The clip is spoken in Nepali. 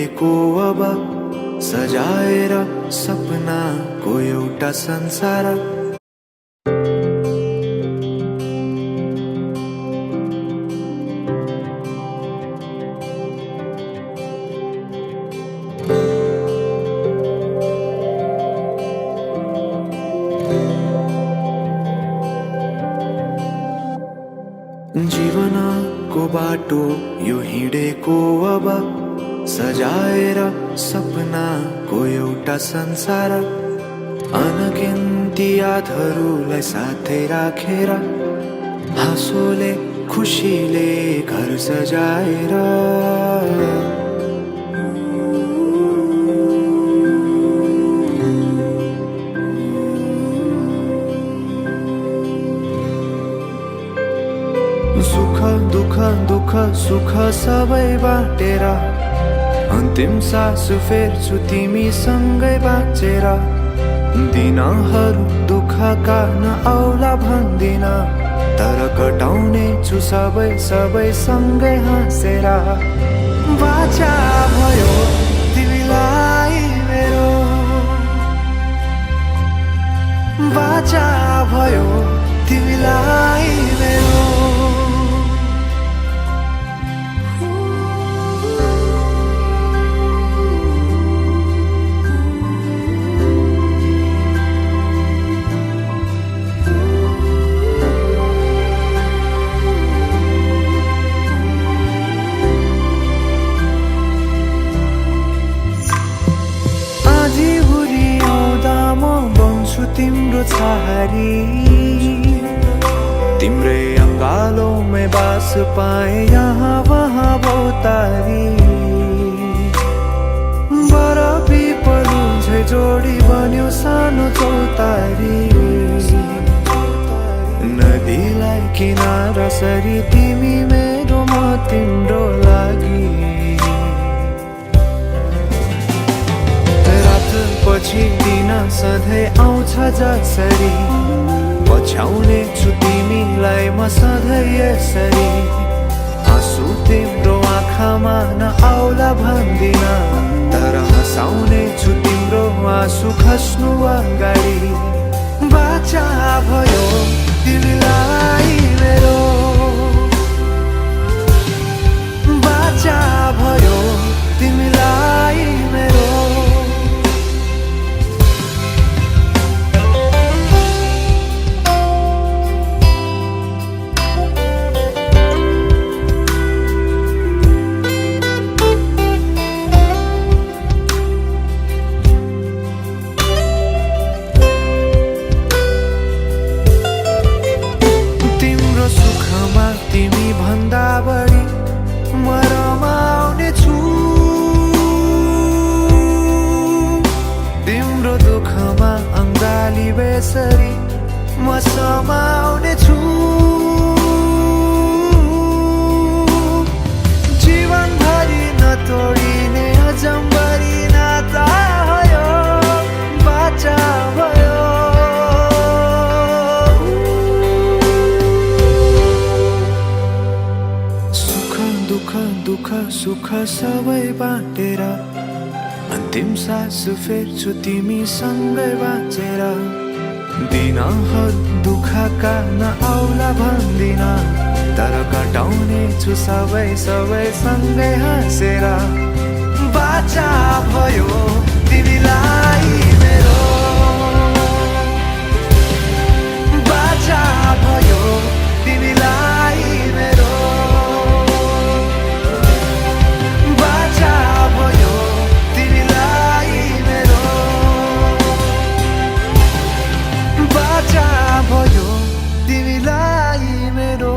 हिँडेको अब सजाएर सपनाको एउटा संसार। जीवनको बाटो यो हिँडेको अब सजाएर सपनाको एउटा संसार। अनगिन्ती यादहरूलाई साथै राखेर हाँसोले खुसीले घर सजाएर सुख दुःख दुःख सुख सबै बाटेर अन्तिम सास फेर्छु तिमीसँगै बाँचेर। दिनहरू दुःखका नआउला भन्दिन, तर कटाउने छु सबै सबै सँगै हाँसेर। बाचा भयो तिमीलाई मेरो, बाचा भयो तिमीलाई मेरो। तिम्रो छहारी तिम्रै अङ्गालोमै बास पाए यहाँ वहाँ बहुतारी। बरफी पलुझै जोडी बन्यो सानो चौतारी। नदीलाई किनारा सरी तिमी मेरो म तिम्रो लागि। पछि दिन सधैँ आउँछ जसरी, पछ्याउने छु तिमीलाई म सधैँ यसरी। आँसु तिम्रो आँखामा नआउला भन्दिन, तर हँसाउने छु तिम्रो आँसु खस्नु अगाडि। बाचा भयो तिमीलाई मेरो, बाचा भयो तिमीलाई मेरो। तिमी भन्दा बढी म रमाउने छु, तिम्रो दुःखमा अङ्गाली बेसरी म समाउने छु। जीवनभरि नतोडिने अजम्बरी नाता भयो, बाचा भयो। दुःख सुख सबै बाटेर अन्तिम सास फेर्छु तिमीसँगै बाँचेर। दिनहरू दुःखका नआउला भन्दिन, तर कटाउने छु सबै सबै सँगै हाँसेर। बाचा भयो तिमीलाई मेरो, बाचा भयो तिमीलाई मेरो। बाचा भयो तिमीलाई मेरो।